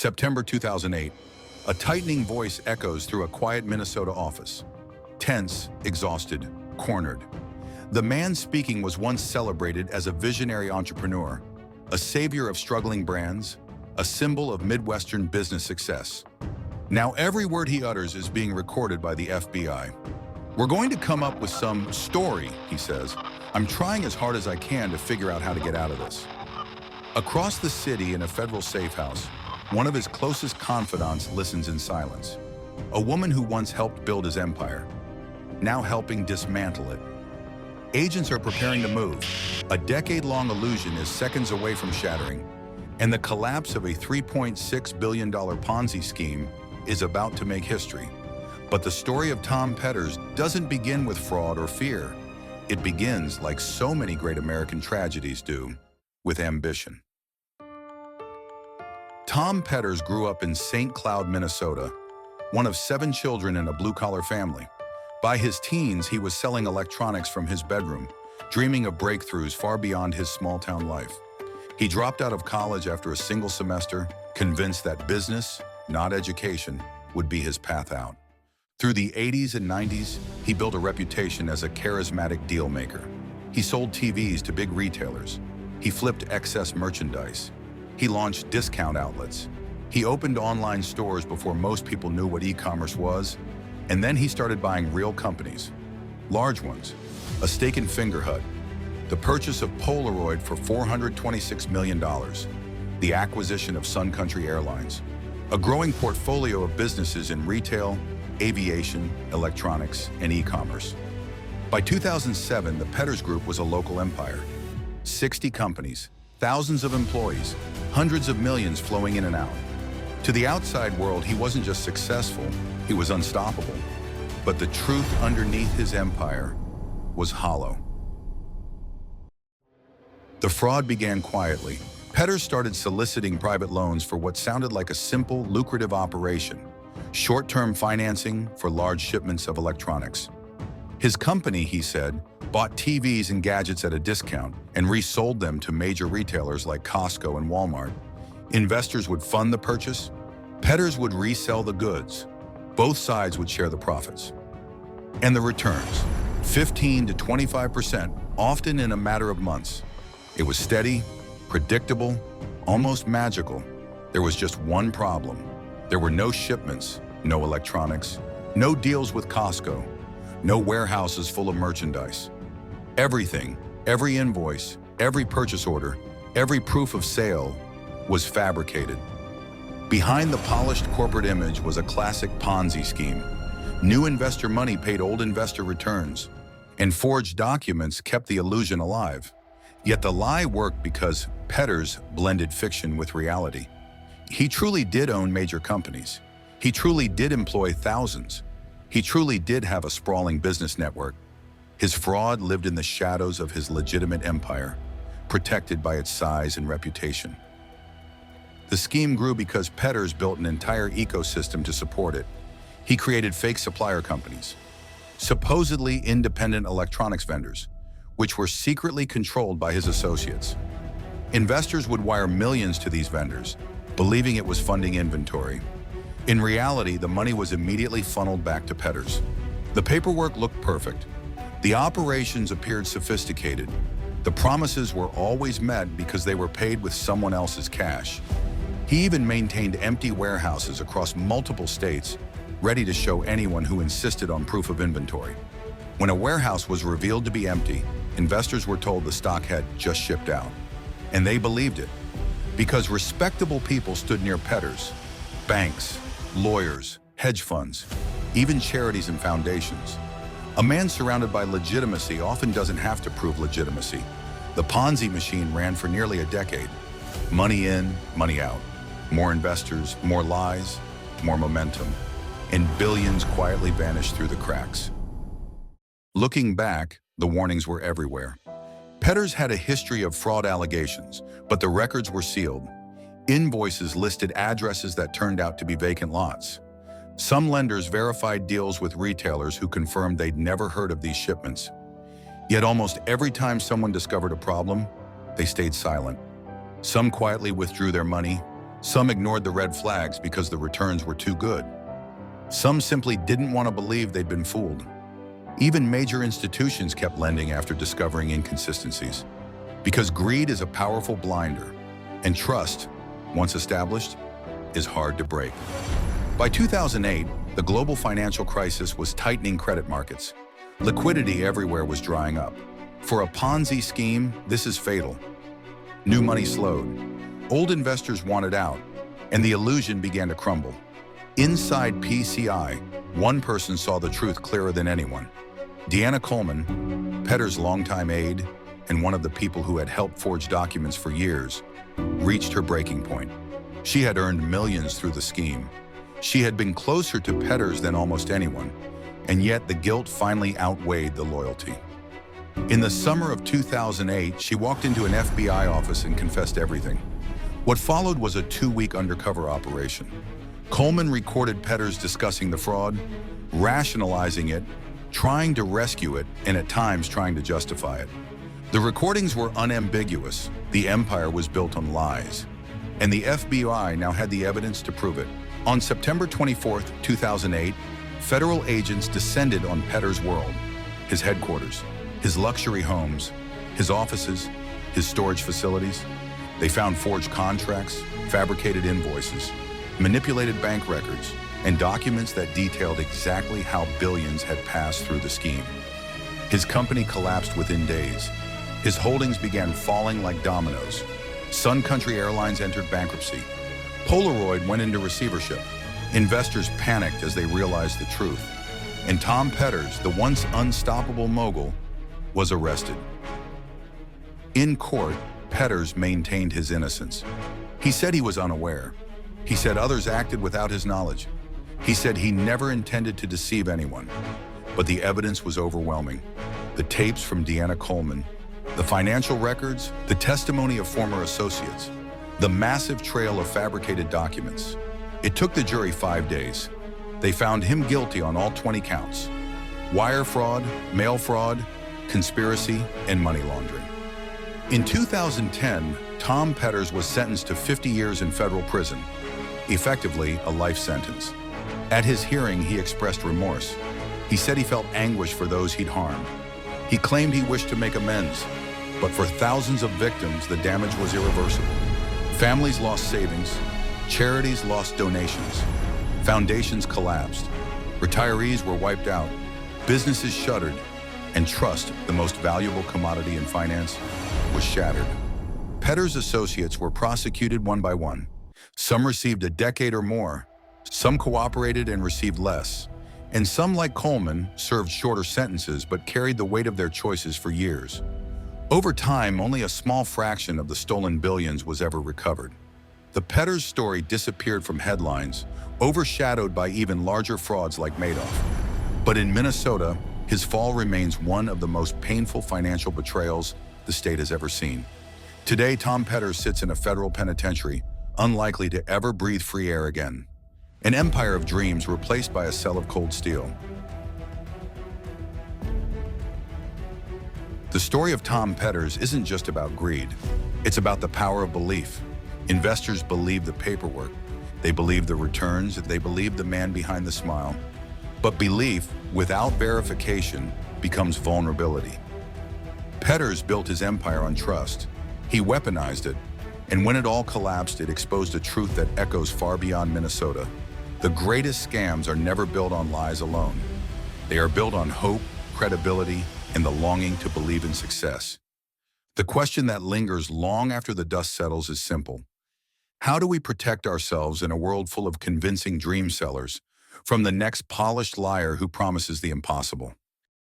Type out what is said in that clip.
September 2008, a tightening voice echoes through a quiet Minnesota office. Tense, exhausted, cornered. The man speaking was once celebrated as a visionary entrepreneur, a savior of struggling brands, a symbol of Midwestern business success. Now every word he utters is being recorded by the FBI. "We're going to come up with some story," he says. "I'm trying as hard as I can to figure out how to get out of this." Across the city in a federal safe house, one of his closest confidants listens in silence. A woman who once helped build his empire, now helping dismantle it. Agents are preparing to move. A decade-long illusion is seconds away from shattering, and the collapse of a $3.6 billion Ponzi scheme is about to make history. But the story of Tom Petters doesn't begin with fraud or fear. It begins, like so many great American tragedies do, with ambition. Tom Petters grew up in St. Cloud, Minnesota, one of 7 children in a blue-collar family. By his teens, he was selling electronics from his bedroom, dreaming of breakthroughs far beyond his small-town life. He dropped out of college after a single semester, convinced that business, not education, would be his path out. Through the 80s and 90s, he built a reputation as a charismatic deal maker. He sold TVs to big retailers. He flipped excess merchandise. He launched discount outlets. He opened online stores before most people knew what e-commerce was. And then he started buying real companies, large ones, a stake in Fingerhut, the purchase of Polaroid for $426 million, the acquisition of Country Airlines, a growing portfolio of businesses in retail, aviation, electronics, and e-commerce. By 2007, the Petters Group was a local empire. 60 companies, thousands of employees, hundreds of millions flowing in and out. To the outside world, he wasn't just successful, he was unstoppable. But the truth underneath his empire was hollow. The fraud began quietly. Petters started soliciting private loans for what sounded like a simple, lucrative operation, short-term financing for large shipments of electronics. His company, he said, bought TVs and gadgets at a discount and resold them to major retailers like Costco and Walmart. Investors would fund the purchase. Petters would resell the goods. Both sides would share the profits. And the returns, 15 to 25%, often in a matter of months. It was steady, predictable, almost magical. There was just one problem. There were no shipments, no electronics, no deals with Costco, no warehouses full of merchandise. Everything, every invoice, every purchase order, every proof of sale was fabricated. Behind the polished corporate image was a classic Ponzi scheme. New investor money paid old investor returns, and forged documents kept the illusion alive. Yet the lie worked because Petters blended fiction with reality. He truly did own major companies. He truly did employ thousands. He truly did have a sprawling business network. His fraud lived in the shadows of his legitimate empire, protected by its size and reputation. The scheme grew because Petters built an entire ecosystem to support it. He created fake supplier companies, supposedly independent electronics vendors, which were secretly controlled by his associates. Investors would wire millions to these vendors, believing it was funding inventory. In reality, the money was immediately funneled back to Petters. The paperwork looked perfect. The operations appeared sophisticated. The promises were always met because they were paid with someone else's cash. He even maintained empty warehouses across multiple states, ready to show anyone who insisted on proof of inventory. When a warehouse was revealed to be empty, investors were told the stock had just shipped out. And they believed it, because respectable people stood near Petters: banks, lawyers, hedge funds, even charities and foundations. A man surrounded by legitimacy often doesn't have to prove legitimacy. The Ponzi machine ran for nearly a decade. Money in, money out. More investors, more lies, more momentum. And billions quietly vanished through the cracks. Looking back, the warnings were everywhere. Petters had a history of fraud allegations, but the records were sealed. Invoices listed addresses that turned out to be vacant lots. Some lenders verified deals with retailers who confirmed they'd never heard of these shipments. Yet almost every time someone discovered a problem, they stayed silent. Some quietly withdrew their money, Some ignored the red flags because the returns were too good. Some simply didn't want to believe they'd been fooled. Even major institutions kept lending after discovering inconsistencies, because greed is a powerful blinder, and trust, once established, is hard to break. By 2008, the global financial crisis was tightening credit markets. Liquidity everywhere was drying up. For a Ponzi scheme, this is fatal. New money slowed. Old investors wanted out, and the illusion began to crumble. Inside PCI, one person saw the truth clearer than anyone. Deanna Coleman, Petter's longtime aide, and one of the people who had helped forge documents for years, reached her breaking point. She had earned millions through the scheme. She had been closer to Petter's than almost anyone, and yet the guilt finally outweighed the loyalty. In the summer of 2008, she walked into an FBI office and confessed everything. What followed was a 2-week undercover operation. Coleman recorded Petter's discussing the fraud, rationalizing it, trying to rescue it, and at times trying to justify it. The recordings were unambiguous. The empire was built on lies, and the FBI now had the evidence to prove it. On September 24, 2008, federal agents descended on Petter's world, his headquarters, his luxury homes, his offices, his storage facilities. They found forged contracts, fabricated invoices, manipulated bank records, and documents that detailed exactly how billions had passed through the scheme. His company collapsed within days. His holdings began falling like dominoes. Country Airlines entered bankruptcy. Polaroid went into receivership. Investors panicked as they realized the truth. And Tom Petters, the once unstoppable mogul, was arrested. In court, Petters maintained his innocence. He said he was unaware. He said others acted without his knowledge. He said he never intended to deceive anyone. But the evidence was overwhelming. The tapes from Deanna Coleman, the financial records, the testimony of former associates, the massive trail of fabricated documents. It took the jury 5 days. They found him guilty on all 20 counts: wire fraud, mail fraud, conspiracy, and money laundering. In 2010, Tom Petters was sentenced to 50 years in federal prison, effectively a life sentence. At his hearing, he expressed remorse. He said he felt anguish for those he'd harmed. He claimed he wished to make amends, but for thousands of victims, the damage was irreversible. Families lost savings, charities lost donations, foundations collapsed, retirees were wiped out, businesses shuttered, and trust, the most valuable commodity in finance, was shattered. Petters' associates were prosecuted one by one. Some received a decade or more, some cooperated and received less, and some, like Coleman, served shorter sentences but carried the weight of their choices for years. Over time, only a small fraction of the stolen billions was ever recovered. The Petters story disappeared from headlines, overshadowed by even larger frauds like Madoff. But in Minnesota, his fall remains one of the most painful financial betrayals the state has ever seen. Today, Tom Petters sits in a federal penitentiary, unlikely to ever breathe free air again. An empire of dreams replaced by a cell of cold steel. The story of Tom Petters isn't just about greed. It's about the power of belief. Investors believe the paperwork. They believe the returns. They believe the man behind the smile. But belief without verification becomes vulnerability. Petters built his empire on trust. He weaponized it, and when it all collapsed, it exposed a truth that echoes far beyond Minnesota. The greatest scams are never built on lies alone. They are built on hope, credibility, and the longing to believe in success. The question that lingers long after the dust settles is simple. How do we protect ourselves in a world full of convincing dream sellers from the next polished liar who promises the impossible?